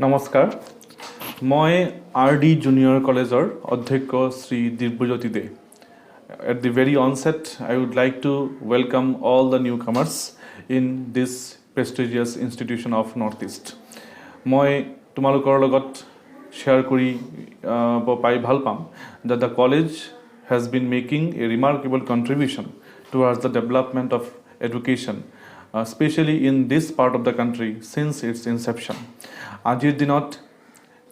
নমস্কাৰ মই RD junior কলেজৰ অধ্যক্ষ শ্ৰী দিব্যজ্যোতি দে At the very onset, I would like to welcome all the newcomers in this prestigious institution of Northeast. মই তোমালোকৰ লগত share কৰি পাই ভাল পাম that the college has been making a remarkable contribution towards the development of education, especially in this part of the country since its inception. আজিৰ দিনত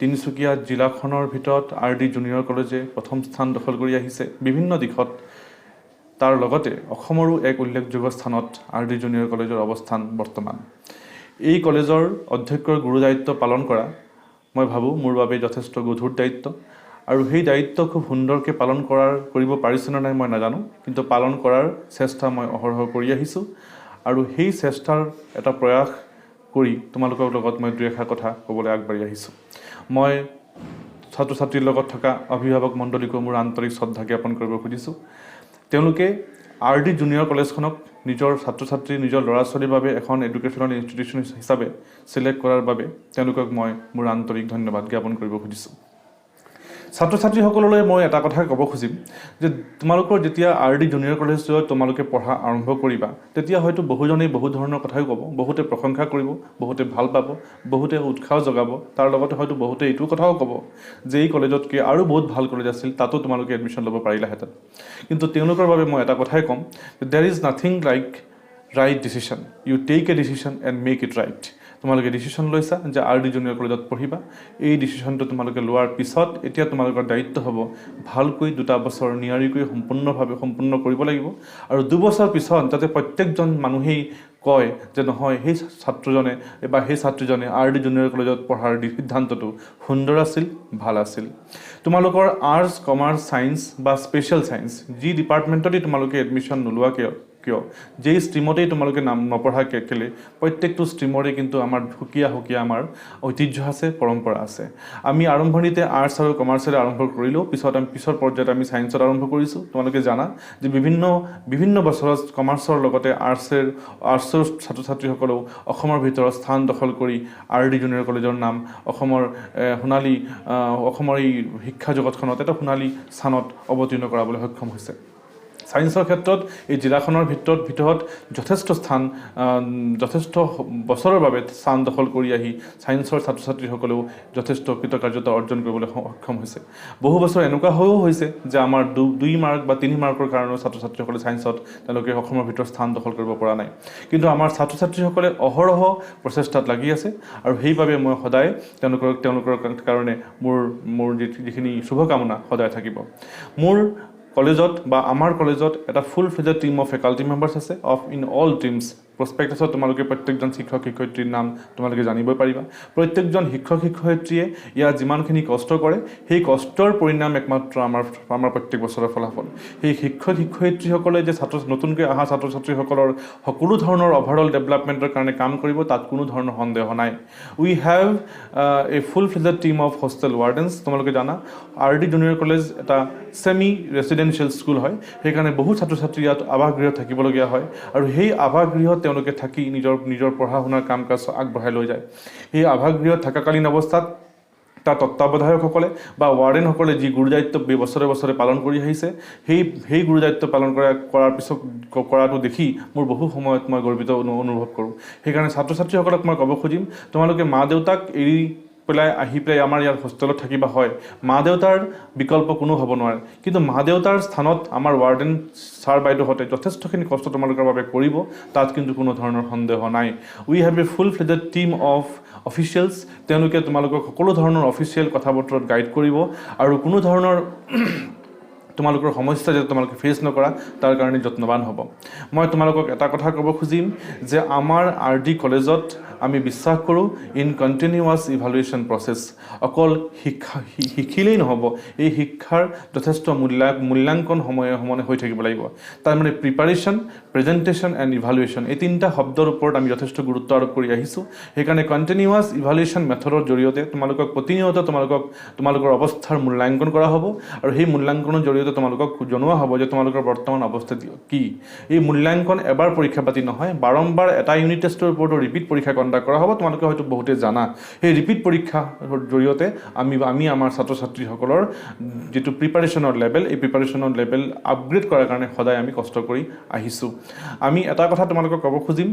তিনিচুকীয়া জিলাখনৰ ভিতৰত RD জুনিয়ৰ কলেজে প্ৰথম স্থান দখল কৰি আহিছে বিভিন্ন দিশত তাৰ লগতে অসমৰো এক উল্লেখযোগ্য স্থানত RD জুনিয়ৰ কলেজৰ অৱস্থান বৰ্তমান এই কলেজৰ অধ্যক্ষৰ গুৰুদায়িত্ব পালন কৰা মই ভাবো মোৰ বাবে যথেষ্ট গধুৰ দায়িত্ব আৰু সেই দায়িত্ব খুব সুন্দৰকৈ পালন কৰিব পাৰিছে নে নাই মই নাজানো কিন্তু পালন কৰাৰ চেষ্টা মই অহৰহ কৰি আহিছো আৰু সেই চেষ্টাৰ এটা প্ৰয়াস কৰি তোমালোকৰ লগত মই দুই এষাৰ কথা ক'বলৈ আগবাঢ়ি আহিছো মই ছাত্ৰ ছাত্ৰীৰ লগত থকা অভিভাৱক মণ্ডলীক মোৰ আন্তৰিক শ্ৰদ্ধা জ্ঞাপন কৰিব খুজিছো তেওঁলোকে RD জুনিয়ৰ কলেজখনক নিজৰ ছাত্ৰ ছাত্ৰী নিজৰ ল'ৰা ছোৱালীৰ বাবে এখন এডুকেশ্যনেল ইনষ্টিটিউচন হিচাপে সিলেক্ট কৰাৰ বাবে তেওঁলোকক মই মোৰ আন্তৰিক ধন্যবাদ জ্ঞাপন কৰিব খুজিছো ছাত্ৰ ছাত্ৰীসকললৈ মই এটা কথা ক'ব খুজিম যে তোমালোকৰ যেতিয়া RD জুনিয়ৰ কলেজত তোমালোকে পঢ়া আৰম্ভ কৰিবা তেতিয়া হয়তো বহুজনেই বহু ধৰণৰ কথাই ক'ব বহুতে প্ৰশংসা কৰিব বহুতে ভাল পাব বহুতে উৎসাহ জগাব তাৰ লগতে হয়তো বহুতে এইটো কথাও ক'ব যে এই কলেজতকৈ আৰু বহুত ভাল কলেজ আছিল তাতো তোমালোকে এডমিশ্যন ল'ব পাৰিলাহেঁতেন কিন্তু তেওঁলোকৰ বাবে মই এটা কথাই ক'ম there is nothing like right decision you take a decision and make it right তোমালোকে ডিসিশন লৈছা যে RD জুনিয়ৰ কলেজত পঢ়িবা এই ডিসিশনটো তোমালোকে লোৱাৰ পিছত এতিয়া তোমালোকৰ দায়িত্ব হ'ব ভালকৈ দুটা বছৰ নিয়াৰিকৈ সম্পূৰ্ণ কৰিব লাগিব আৰু দুবছৰ পিছত যাতে প্ৰত্যেকজন মানুহেই কয় যে নহয় সেই ছাত্ৰজনে বা সেই ছাত্ৰীজনে RD জুনিয়ৰ কলেজত পঢ়াৰ সিদ্ধান্তটো সুন্দৰ আছিল ভাল আছিল তোমালোকৰ আৰ্টছ কমাৰ্চ সায়েন্স বা স্পেশাল সায়েন্স যি ডিপাৰ্টমেণ্টতে তোমালোকে এডমিশ্যন নোলোৱা কিয় যেই ষ্ট্ৰীমতেই তোমালোকে নাম নপঢ়া কেলে প্ৰত্যেকটো ষ্ট্ৰীমৰে কিন্তু আমাৰ হুকিয়া আমাৰ ঐতিহ্য আছে পৰম্পৰা আছে আমি আৰম্ভণিতে আৰ্টছ আৰু কমাৰ্চৰে আৰম্ভ কৰিলো পিছৰ পৰ্যায়ত আমি সায়েন্সত আৰম্ভ কৰিছো তোমালোকে জানা যে বিভিন্ন বছৰত কমাৰ্চৰ লগতে আৰ্টছৰ ছাত্ৰ ছাত্ৰীসকলেও অসমৰ ভিতৰত স্থান দখল কৰি RD জুনিয়ৰ কলেজৰ নাম অসমৰ এই শিক্ষা জগতখনত এটা সোণালী স্থানত অৱতীৰ্ণ কৰাবলৈ সক্ষম হৈছে সায়েন্সৰ ক্ষেত্ৰত এই জিলাখনৰ ভিতৰত যথেষ্ট বছৰৰ বাবে স্থান দখল কৰি আহি সায়েন্সৰ ছাত্ৰ ছাত্ৰীসকলেও যথেষ্ট কৃতকাৰ্যতা অৰ্জন কৰিবলৈ সক্ষম হৈছে বহু বছৰ এনেকুৱা হৈছে যে আমাৰ 2 মাৰ্ক বা 3 মাৰ্কৰ কাৰণে ছাত্ৰ ছাত্ৰীসকলে সায়েন্সত তেওঁলোকে অসমৰ ভিতৰত স্থান দখল কৰিব পৰা নাই কিন্তু আমাৰ ছাত্ৰ ছাত্ৰীসকলে অহৰহ প্ৰচেষ্টাত লাগি আছে আৰু সেইবাবে মই সদায় তেওঁলোকৰ কাৰণে মোৰ যিখিনি শুভকামনা সদায় থাকিব মোৰ কলেজত বা আমাৰ কলেজত এটা ফুল ফ্লেজড টিম অফ ফেকাল্টি মেম্বাৰ্স আছে অফ ইন অল টিমছ প্ৰস্পেক্টাছত তোমালোকে প্ৰত্যেকজন শিক্ষক শিক্ষয়িত্ৰীৰ নাম তোমালোকে জানিব পাৰিবা প্ৰত্যেকজন শিক্ষক শিক্ষয়িত্ৰীয়ে ইয়াত যিমানখিনি কষ্ট কৰে সেই কষ্টৰ পৰিণাম একমাত্ৰ আমাৰ প্ৰত্যেক বছৰৰ ফলাফল সেই শিক্ষক শিক্ষয়িত্ৰীসকলে যে নতুনকৈ অহা ছাত্ৰ ছাত্ৰীসকলৰ সকলো ধৰণৰ ওভাৰঅল ডেভেলপমেণ্টৰ কাৰণে কাম কৰিব তাত কোনো ধৰণৰ সন্দেহ নাই we have a full fledged team of hostel wardens তোমালোকে জানা RD জুনিয়ৰ কলেজ এটা সেমি ৰেচিডেন্সিয়েল স্কুল হয় সেইকাৰণে বহু ছাত্ৰ ছাত্ৰী ইয়াত আৱাসগৃহত থাকিবলগীয়া হয় আৰু সেই আৱাসগৃহত তেওঁলোকে থাকি নিজৰ পঢ়া শুনাৰ কাম কাজ আগবঢ়াই লৈ যায় সেই আৱাসগৃহত থাকাকালীন অৱস্থাত তাৰ তত্ত্বাৱধায়কসকলে বা ৱাৰ্ডেনসকলে যি গুৰুদায়িত্ব বছৰে পালন কৰি আহিছে সেই গুৰুদায়িত্ব পালন কৰাৰ পিছত কৰাটো দেখি মোৰ বহু সময়ত মই গৰ্বিত অনুভৱ কৰোঁ সেইকাৰণে ছাত্ৰ ছাত্ৰীসকলক মই ক'ব খুজিম তোমালোকে মা দেউতাক এৰি আহি পেলাই আমাৰ ইয়াৰ হোষ্টেলত থাকিবা হয় মা দেউতাৰ বিকল্প কোনো হ'ব নোৱাৰে কিন্তু মা দেউতাৰ স্থানত আমাৰ ৱাৰ্ডেন ছাৰ বাইদেউহঁতে যথেষ্টখিনি কষ্ট তোমালোকৰ বাবে কৰিব তাত কিন্তু কোনো ধৰণৰ সন্দেহ নাই we have a full fledged team of officials তেওঁলোকে তোমালোকক সকলো ধৰণৰ অফিচিয়েল কথা বতৰাত গাইড কৰিব আৰু কোনো ধৰণৰ তোমালোকৰ সমস্যা যে তোমালোকে ফেচ নকৰা তাৰ কাৰণে যত্নবান হ'ব মই তোমালোকক এটা কথা ক'ব খুজিম যে আমাৰ RD কলেজত আমি বিশ্বাস কৰোঁ ইন কণ্টিনিউৱাছ ইভালুৱেশ্যন প্ৰচেছ অকল শিকিলেই নহ'ব এই শিক্ষাৰ যথেষ্ট মূল্যাংকন সময়ে হৈ থাকিব লাগিব তাৰ মানে প্ৰিপাৰেশ্যন প্ৰেজেণ্টেশ্যন এণ্ড ইভালুৱেশ্যন এই তিনিটা শব্দৰ ওপৰত আমি যথেষ্ট গুৰুত্ব আৰোপ কৰি আহিছোঁ সেইকাৰণে কণ্টিনিউৱাছ ইভালুৱেশ্যন মেথডৰ জৰিয়তে তোমালোকক প্ৰতিনিয়ত তোমালোকৰ অৱস্থাৰ মূল্যাংকন কৰা হ'ব আৰু সেই মূল্যাংকনৰ জৰিয়তে তোমালোকক জনোৱা হ'ব যে তোমালোকৰ বৰ্তমান অৱস্থা কি এই মূল্যাংকন এবাৰ পৰীক্ষা পাতি নহয় বাৰম্বাৰ এটা ইউনিট টেষ্টৰ ওপৰতো ৰিপিট পৰীক্ষা কণ্ডাক্ট কৰা হ'ব তোমালোকে হয়তো বহুতে জানা সেই ৰিপিট পৰীক্ষাৰ জৰিয়তে আমি আমাৰ ছাত্ৰ ছাত্ৰীসকলৰ যিটো প্ৰিপাৰেশ্যনৰ লেভেল এই প্ৰিপাৰেশ্যনৰ লেভেল আপগ্ৰেড কৰাৰ কাৰণে সদায় আমি কষ্ট কৰি আহিছোঁ আমি এটা কথা তোমালোকক ক'ব খুজিম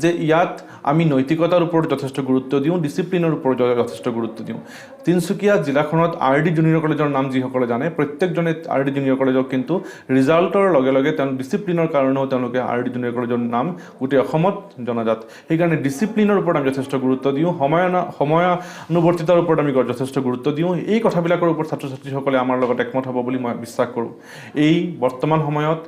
যে ইয়াত আমি নৈতিকতাৰ ওপৰত যথেষ্ট গুৰুত্ব দিওঁ ডিসিপ্লিনৰ ওপৰত যথেষ্ট গুৰুত্ব দিওঁ তিনচুকীয়া জিলাখনত আৰডি জুনিয়ৰ কলেজৰ নাম যিসকলে জানে প্ৰত্যেকজনে আৰডি জুনিয়ৰ কলেজক কিন্তু ৰিজাল্টৰ লগে লগে তেওঁ ডিসিপ্লিনৰ কাৰণেও তেওঁলোকে আৰডি জুনিয়ৰ কলেজৰ নাম গোটেই অসমত জনাজাত সেইকাৰণে ডিসিপ্লিনৰ ওপৰত আমি যথেষ্ট গুৰুত্ব দিওঁ সময়ানুৱৰ্তিতাৰ ওপৰত আমি যথেষ্ট গুৰুত্ব দিওঁ এই কথাবিলাকৰ ওপৰত ছাত্ৰ ছাত্ৰীসকলে আমাৰ লগত একমত হ'ব বুলি মই বিশ্বাস কৰোঁ এই বৰ্তমান সময়ত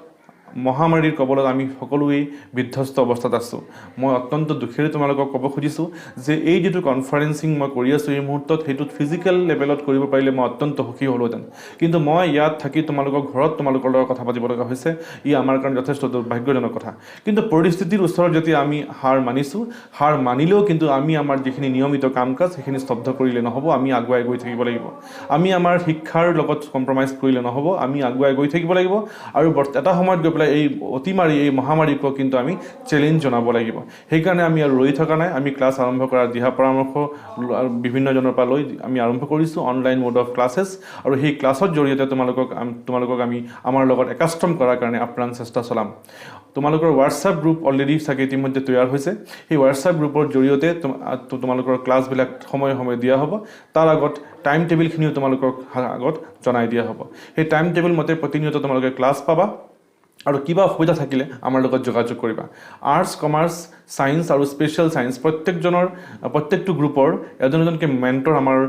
মহামাৰীৰ কবলত আমি সকলোৱে বিধ্বস্ত অৱস্থাত আছোঁ মই অত্যন্ত দুখেৰে তোমালোকক ক'ব খুজিছোঁ যে এই যেটো কনফাৰেন্সিং মই কৰি আছোঁ এই মুহূৰ্তত হেতুত ফিজিক্যাল লেভেলত কৰিব পাৰিলে মই অত্যন্ত সুখী হ'লোহেঁতেন কিন্তু মই ইয়াত থাকি তোমালোকৰ ঘৰত তোমালোকৰ লগত কথা পাতিব লগা হৈছে ই আমাৰ কাৰণে যথেষ্ট দুৰ্ভাগ্যজনক কথা কিন্তু পৰিস্থিতিৰ ওচৰত যেতিয়া আমি হাৰ মানিছোঁ হাৰ মানিলেও কিন্তু আমি আমাৰ যিখিনি নিয়মিত কাম কাজ সেইখিনি স্তব্ধ কৰিলে নহ'ব আমি আগুৱাই গৈ থাকিব লাগিব আমি আমাৰ শিক্ষাৰ লগত কম্প্ৰমাইজ কৰিলে নহ'ব আমি আগুৱাই গৈ থাকিব লাগিব আৰু এটা সময়ত গৈ এই অতিমাৰী এই মহামাৰীক কিন্তু আমি চ্যালেঞ্জ জনাব লাগিব সেইকাৰণে আমি আৰু ৰৈ থকা নাই আমি ক্লাছ আৰম্ভ কৰাৰ দিহা পৰামৰ্শ বিভিন্ন জনৰ পৰা লৈ আমি আৰম্ভ কৰিছোঁ অনলাইন মোড অফ ক্লাसेस আৰু সেই ক্লাছৰ জৰিয়তে তোমালোকক আমি আমাৰ লগত একাষ্টম কৰাৰ কাৰণে আপ্ৰাণ চেষ্টা চলাম তোমালোকৰ হোৱাটছআপ গ্ৰুপ অলৰেডি চাগে ইতিমধ্যে তৈয়াৰ হৈছে সেই হোৱাটছআপ গ্ৰুপৰ জৰিয়তে তোমালোকৰ ক্লাছবিলাক সময়ে সময়ে দিয়া হ'ব তাৰ আগত টাইম টেবুলখিনিও তোমালোকৰ আগত জনাই দিয়া হ'ব সেই টাইম টেবুল মতে প্ৰতিনিয়ত তোমালোকে ক্লাছ পাবা আৰু কিবা অসুবিধা থাকিলে আমাৰ লগত যোগাযোগ কৰিবা আৰ্টস কমাৰ্চ সায়েন্স আৰু স্পেশাল সায়েন্স প্ৰত্যেকটো গ্ৰুপৰ এজনকে মেন্টৰ আমাৰ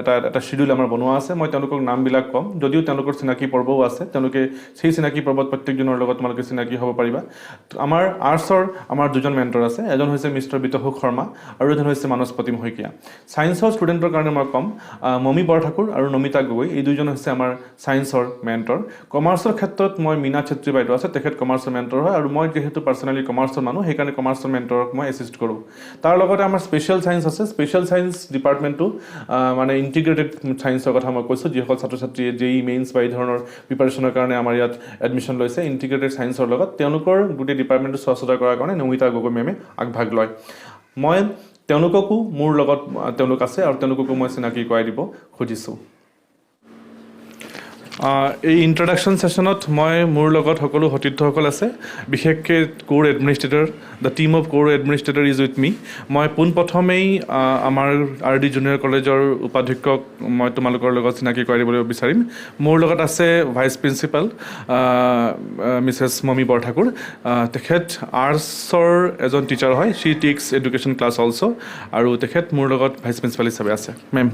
এটা শিডিউল আমাৰ বনোৱা আছে মই তেওঁলোকৰ নামবিলাক কম যদিও তেওঁলোকৰ চিনাকি পৰ্বও আছে তেওঁলোকে সেই চিনাকি পৰ্বত প্ৰত্যেকজনৰ লগত তোমালোকে চিনাকি হ'ব পাৰিবা আমাৰ আৰ্টছৰ আমাৰ দুজন মেন্টৰ আছে এজন হৈছে মিস্টাৰ বিতোষ শৰ্মা আৰু এজন হৈছে মানস প্ৰতিম শইকীয়া সায়েন্সৰ ষ্টুডেন্টৰ কাৰণে মই কম মমি বৰঠাকুৰ আৰু নমিতা গগৈ এই দুজন হৈছে আমাৰ সায়েন্সৰ মেন্টৰ কমাৰ্চৰ ক্ষেত্ৰত মই মীনা ছেত্ৰী বাইদেউ আছে তেখেত কমাৰ্চৰ মেন্টৰ হয় আৰু মই যেহেতু পাৰ্সোনালি কমাৰ্চৰ মানুহ সেইকাৰণে কমাৰ্চৰ মেন্টৰক মই এসিষ্ট কৰোঁ তাৰ লগতে আমাৰ স্পেশাল সায়েন্স আছে স্পেশাল সায়েন্স ডিপাৰ্টমেণ্টটো মানে ইন্টিগ্ৰেটেড সায়েন্সৰ কথা মই কৈছোঁ যিসকল ছাত্ৰ ছাত্ৰীয়ে জেই মেইনছ বা এই ধৰণৰ প্ৰিপাৰেশ্যনৰ কাৰণে আমাৰ ইয়াত এডমিশ্যন লৈছে ইন্টিগ্ৰেটেড সায়েন্সৰ লগত তেওঁলোকৰ গোটেই ডিপাৰ্টমেণ্টটো চোৱা চিতা কৰাৰ কাৰণে নমিতা গগৈ মেমে আগভাগ লয় মই তেওঁলোককো মোৰ লগত তেওঁলোক আছে আৰু তেওঁলোককো মই চিনাকি কৰাই দিব খুজিছোঁ এই ইন্ট্ৰডাকশ্যন সেশনত মই মোৰ লগত সকলো সতীৰ্থসকল আছে বিশেষকৈ কোৰ এডমিনিষ্ট্ৰেটৰ দ্য টিম অফ কোৰ এডমিনিষ্ট্ৰেটৰ ইজ উইথ মি মই পোনপ্ৰথমেই আমাৰ আৰডি জুনিয়ৰ কলেজৰ উপাধ্যক্ষক মই তোমালোকৰ লগত চিনাকি কৰাই দিবলৈ বিচাৰিম মোৰ লগত আছে vice principal Mrs Momi Borthakur তেখেত আৰ্টছৰ এজন টিচাৰ হয় she takes education class also' আৰু তেখেত মোৰ লগত ভাইচ প্ৰিন্সিপাল হিচাপে আছে মেম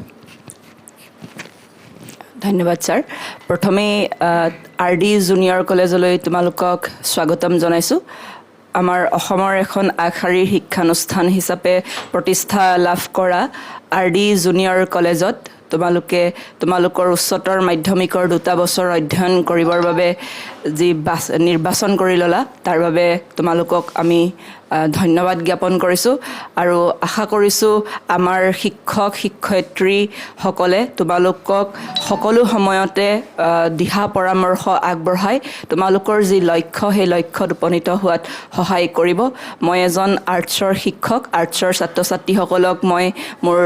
ধন্যবাদ স্যাৰ প্ৰথমে আৰডি জুনিয়ৰ কলেজলৈ তোমালোকক স্বাগতম জনাইছোঁ আমাৰ অসমৰ এখন আগশাৰীৰ শিক্ষানুষ্ঠান হিচাপে প্ৰতিষ্ঠা লাভ কৰা আৰডি জুনিয়ৰ কলেজত তোমালোকৰ উচ্চতৰ মাধ্যমিকৰ 2 বছৰ অধ্যয়ন কৰিবৰ বাবে যি নিৰ্বাচন কৰি ল'লা তাৰ বাবে তোমালোকক আমি ধন্যবাদ জ্ঞাপন কৰিছোঁ আৰু আশা কৰিছোঁ আমাৰ শিক্ষক শিক্ষয়িত্ৰীসকলে তোমালোকক সকলো সময়তে দিহা পৰামৰ্শ আগবঢ়াই তোমালোকৰ যি লক্ষ্য সেই লক্ষ্যত উপনীত হোৱাত সহায় কৰিব মই এজন আৰ্টছৰ শিক্ষক আৰ্টছৰ ছাত্ৰ ছাত্ৰীসকলক মই মোৰ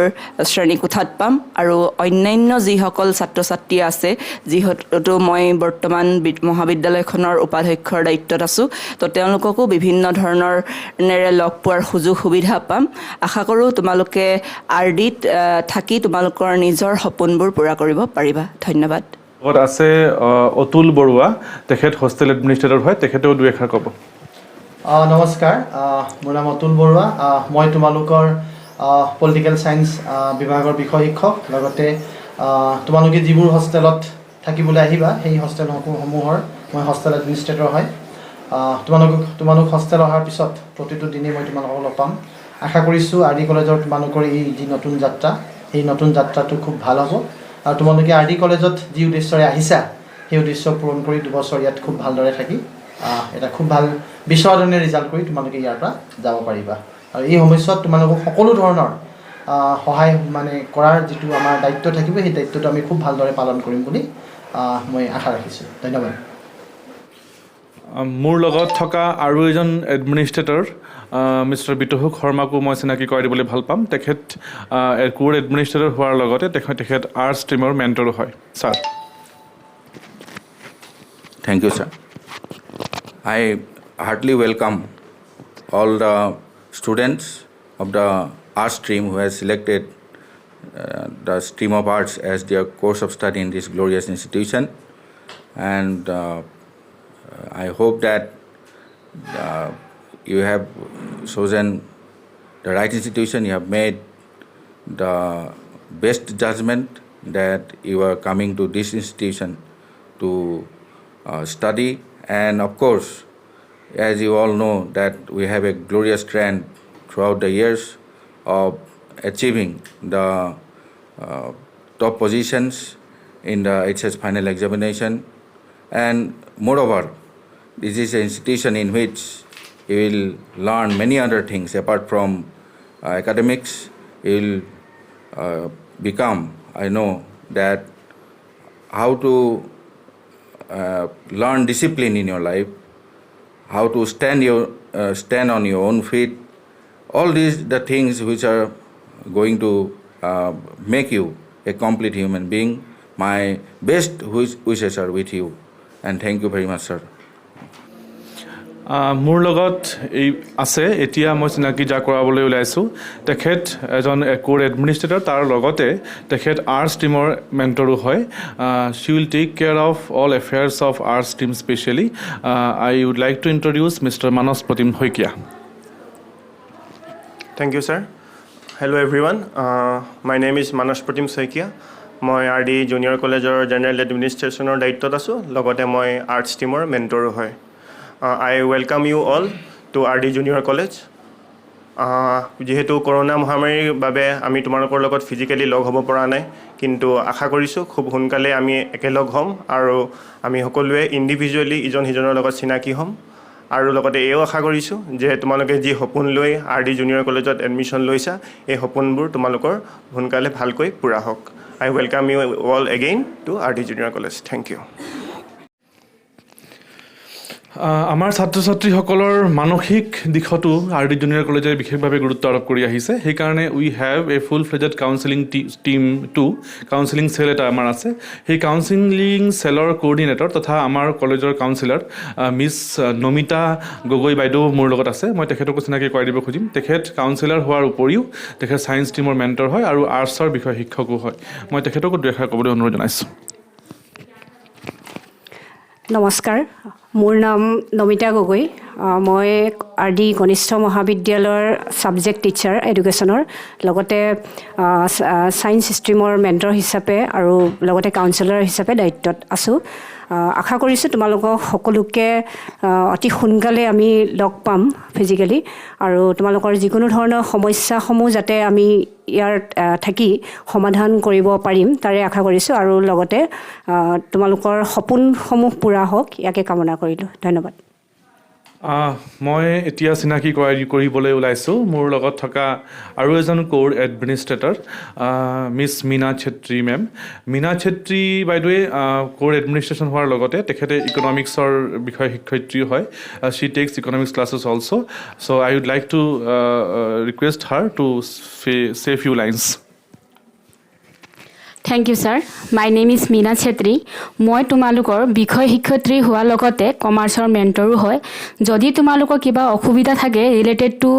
শ্ৰেণীকোঠাত পাম আৰু অন্যান্য যিসকল ছাত্ৰ ছাত্ৰী আছে যিহেতু মই বৰ্তমান মহাবিদ্যালয়খনৰ উপাধ্যক্ষৰ দায়িত্বত আছোঁ তো তেওঁলোককো বিভিন্ন ধৰণৰ লগ পোৱাৰ সুযোগ সুবিধা পাম আশা কৰোঁ তোমালোকে আৰডিত থাকি তোমালোকৰ নিজৰ সপোনবোৰ পূৰা কৰিব পাৰিবা ধন্যবাদ আছে অতুল বৰুৱা তেখেত হোষ্টেল এডমিনিষ্ট্ৰেটৰ হয় তেখেতেও দুই এষাৰ ক'ব নমস্কাৰ মোৰ নাম অতুল বৰুৱা মই তোমালোকৰ পলিটিকেল সায়েন্স বিভাগৰ বিষয় শিক্ষক লগতে তোমালোকে যিবোৰ হোষ্টেলত থাকিবলৈ আহিবা সেই হোষ্টেলসমূহৰ মই হোষ্টেল এডমিনিষ্ট্ৰেটৰ হয় তোমালোক হোষ্টেল অহাৰ পিছত প্ৰতিটো দিনেই মই তোমালোকক লগ পাম আশা কৰিছোঁ আৰডি কলেজৰ তোমালোকৰ এই যি নতুন যাত্ৰা সেই নতুন যাত্ৰাটো খুব ভাল হ'ব আৰু তোমালোকে আৰডি কলেজত যি উদ্দেশ্যৰে আহিছা সেই উদ্দেশ্য পূৰণ কৰি 2 বছৰ ইয়াত খুব ভালদৰে থাকি এটা খুব ভাল বিশ্বজনীয় ৰিজাল্ট কৰি তোমালোকে ইয়াৰ পৰা যাব পাৰিবা আৰু এই সময়ছোৱাত তোমালোকক সকলো ধৰণৰ সহায় মানে কৰাৰ যিটো আমাৰ দায়িত্ব থাকিব সেই দায়িত্বটো আমি খুব ভালদৰে পালন কৰিম বুলি মই আশা ৰাখিছোঁ ধন্যবাদ মোৰ লগত থকা আৰু এজন এডমিনিষ্ট্ৰেটৰ মিষ্টাৰ বিতোষ শৰ্মাকো মই চিনাকি কৰাই দিবলৈ ভাল পাম তেখেত কোৰ এডমিনিষ্ট্ৰেটৰ হোৱাৰ লগতে তেখেত আৰ্ট ষ্ট্ৰীমৰ মেণ্টৰো হয় sir Thank you, sir. I heartily welcome all the students of the art stream who has selected the stream of arts as their course of study in this glorious institution. And I hope that you have chosen the right institution. You have made the best judgment that you are coming to this institution to study. And of course, as you all know, that we have a glorious trend throughout the years of achieving the top positions in the HS final examination. And moreover, this is an institution in which you will learn many other things apart from academics. You will become, I know, that how to learn discipline in your life, how to stand on your own feet. All these the things which are going to make you a complete human being. My best wishes are with you, and thank you very much, sir. মোৰ লগত এই আছে এতিয়া মই চিনাকি যাক কৰাবলৈ ওলাইছোঁ তেখেত এজন কোৰ এডমিনিষ্ট্ৰেটৰ তাৰ লগতে তেখেত আৰ্ট ষ্ট্ৰীমৰ মেণ্টৰো হয় she will take care of all affairs of art stream specially I would like to introduce mister Manas Pratim Saikia Thank you, sir. Hello, everyone. My name is Manas Pratim Saikia. মই RD junior কলেজৰ general এডমিনিষ্ট্ৰেশ্যনৰ দায়িত্বত আছোঁ লগতে মই art ষ্ট্ৰীমৰ মেণ্টৰো হয় I welcome you all to RD junior college যিহেতু কৰোনা মহামাৰীৰ বাবে আমি তোমালোকৰ লগত ফিজিকেলি লগ হ'ব পৰা নাই কিন্তু আশা কৰিছোঁ খুব সোনকালে আমি একেলগ হ'ম আৰু আমি সকলোৱে ইণ্ডিভিজুৱেলি ইজন সিজনৰ লগত চিনাকি হ'ম আৰু লগতে এও আশা কৰিছোঁ যে তোমালোকে যি সপোন লৈ RD জুনিয়ৰ কলেজত এডমিশ্যন লৈছা এই সপোনবোৰ তোমালোকৰ সোনকালে ভালকৈ পূৰা হওক I welcome you all again to RD Junior College. Thank you. আমাৰ ছাত্ৰ ছাত্ৰীসকলৰ মানসিক দিশতো RD জুনিয়ৰ কলেজে বিশেষভাৱে গুৰুত্ব আৰোপ কৰি আহিছে সেইকাৰণে we have a full fledged counselling team to counselling cell এটা আমাৰ আছে সেই কাউন্সেলিং চেলৰ কোঅৰ্ডিনেটৰ তথা আমাৰ কলেজৰ কাউন্সিলৰ মিছ নমিতা গগৈ বাইদেউ মোৰ লগত আছে মই তেখেতকো চিনাকি কৰাই দিব খুজিম তেখেত কাউন্সিলৰ হোৱাৰ উপৰিও তেখেত ছায়েন্স টিমৰ মেণ্টৰ হয় আৰু আৰ্টছৰ বিষয় শিক্ষকো হয় মই তেখেতকো দুআষাৰ ক'বলৈ অনুৰোধ জনাইছোঁ নমস্কাৰ মোৰ নাম নমিতা গগৈ মই RD কনিষ্ঠ মহাবিদ্যালয়ৰ ছাবজেক্ট টিচাৰ এডুকেশ্যনৰ লগতে ছায়েন্স ষ্ট্ৰীমৰ মেণ্টৰ হিচাপে আৰু লগতে কাউন্সিলৰ হিচাপে দায়িত্বত আছোঁ আশা কৰিছোঁ তোমালোকক সকলোকে অতি সোনকালে আমি লগ পাম ফিজিকেলি আৰু তোমালোকৰ যিকোনো ধৰণৰ সমস্যাসমূহ যাতে আমি ইয়াৰ থাকি সমাধান কৰিব পাৰিম তাৰে আশা কৰিছোঁ আৰু লগতে তোমালোকৰ সপোনসমূহ পূৰা হওক ইয়াকে কামনা কৰিলোঁ ধন্যবাদ মই এতিয়া চিনাকি কৰিবলৈ ওলাইছোঁ মোৰ লগত থকা আৰু এজন core administrator Miss Meena Chhetri ma'am Meena Chhetri বাইদেৱে কোৰ এডমিনিষ্ট্ৰেশ্যন হোৱাৰ লগতে তেখেতে ইকনমিক্সৰ বিষয় শিক্ষয়িত্ৰী হয় she takes economics classes also' so' I would like to request her to say few lines Thank you, sir. My name is Meena Chetri. মই তোমালোকৰ বিষয় শিক্ষয়িত্ৰী হোৱাৰ লগতে কমাৰ্চৰ মেণ্টৰো হয় যদি তোমালোকৰ কিবা অসুবিধা থাকে ৰিলেটেড টু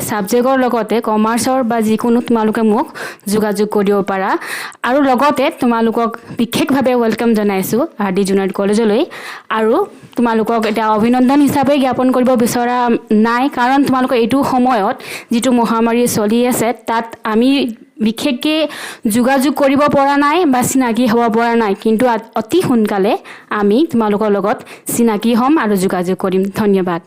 ছাবজেক্টৰ লগতে কমাৰ্চৰ বা যিকোনো তোমালোকে মোক যোগাযোগ কৰিব পাৰা আৰু লগতে তোমালোকক বিশেষভাৱে ৱেলকাম জনাইছোঁ RD জুনিয়ৰ কলেজলৈ আৰু তোমালোকক এটা অভিনন্দন হিচাপে জ্ঞাপন কৰিব বিচৰা নাই কাৰণ তোমালোকৰ এইটো সময়ত যিটো মহামাৰী চলি আছে তাত আমি বিশেষকৈ যোগাযোগ কৰিব পৰা নাই বা চিনাকি হ'ব পৰা নাই কিন্তু অতি সোনকালে আমি তোমালোকৰ লগত চিনাকি হ'ম আৰু যোগাযোগ কৰিম ধন্যবাদ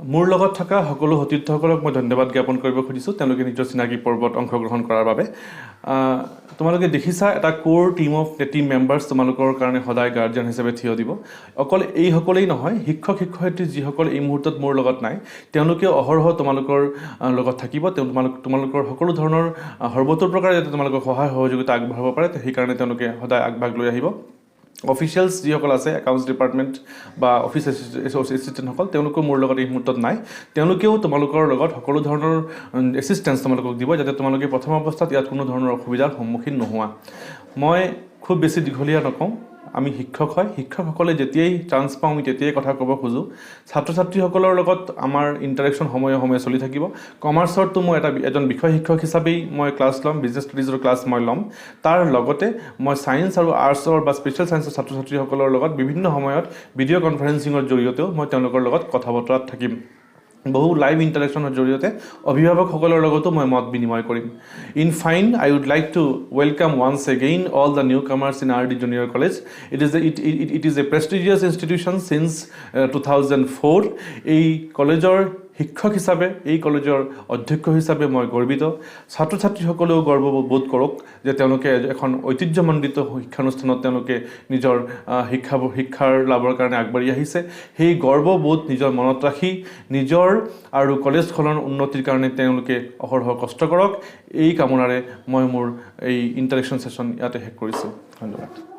মোৰ লগত থকা সকলো সতীৰ্থসকলক মই ধন্যবাদ জ্ঞাপন কৰিব খুজিছোঁ তেওঁলোকে নিজৰ চিনাকি পৰ্বত অংশগ্ৰহণ কৰাৰ বাবে তোমালোকে দেখিছা এটা কোৰ টিম মেম্বাৰ্ছ তোমালোকৰ কাৰণে সদায় গাৰ্জিয়ান হিচাপে থিয় দিব অকল এইসকলেই নহয় শিক্ষক শিক্ষয়িত্ৰী যিসকল এই মুহূৰ্তত মোৰ লগত নাই তেওঁলোকে অহৰহ তোমালোকৰ লগত থাকিব তোমালোকৰ সকলো ধৰণৰ সৰ্বতো প্ৰকাৰে যাতে তোমালোকৰ সহায় সহযোগিতা আগবঢ়াব পাৰে সেইকাৰণে তেওঁলোকে সদায় আগভাগ লৈ আহিব অফিচিয়েলছ যিসকল আছে একাউণ্টছ ডিপাৰ্টমেণ্ট বা অফিচ এছিষ্টেণ্টসকল তেওঁলোকেও মোৰ লগত এই মুহূৰ্তত নাই তেওঁলোকেও তোমালোকৰ লগত সকলো ধৰণৰ এছিষ্টেঞ্চ তোমালোকক দিব যাতে তোমালোকে প্ৰথম অৱস্থাত ইয়াত কোনো ধৰণৰ অসুবিধাৰ সন্মুখীন নোহোৱা মই খুব বেছি দীঘলীয়া নকওঁ আমি শিক্ষক হয় শিক্ষকসকলে যেতিয়াই চান্স পাওঁ আমি তেতিয়াই কথা ক'ব খোজোঁ ছাত্ৰ ছাত্ৰীসকলৰ লগত আমাৰ ইণ্টাৰেকশ্যন সময়ে সময়ে চলি থাকিব কমাৰ্চৰতো মই এজন বিষয় শিক্ষক হিচাপেই মই ক্লাছ ল'ম বিজনেছ ষ্টডিজৰ ক্লাছ মই ল'ম তাৰ লগতে মই ছায়েন্স আৰু আৰ্টছৰ বা স্পেচিয়েল ছায়েন্সৰ ছাত্ৰ ছাত্ৰীসকলৰ লগত বিভিন্ন সময়ত ভিডিঅ' কনফাৰেন্সিঙৰ জৰিয়তেও মই তেওঁলোকৰ লগত কথা বতৰাত থাকিম বহু লাইভ ইণ্টাৰেকশ্যনৰ জৰিয়তে অভিভাৱকসকলৰ লগতো মই মত বিনিময় কৰিম in fine I would like to welcome once again all the new comers in RD junior college it is a prestigious institution since 2004 এই কলেজৰ শিক্ষক হিচাপে এই কলেজৰ অধ্যক্ষ হিচাপে মই গৰ্বিত ছাত্ৰ ছাত্ৰীসকলেও গৰ্ববোধ কৰক যে তেওঁলোকে এখন ঐতিহ্যমণ্ডিত শিক্ষানুষ্ঠানত তেওঁলোকে নিজৰ শিক্ষাৰ লাভৰ কাৰণে আগবাঢ়ি আহিছে সেই গৰ্ববোধ নিজৰ মনত ৰাখি নিজৰ আৰু কলেজখনৰ উন্নতিৰ কাৰণে তেওঁলোকে অহৰহ কষ্ট কৰক এই কামনাৰে মই মোৰ এই ইণ্টাৰেকশ্যন ছেশ্যন ইয়াতে শেষ কৰিছোঁ ধন্যবাদ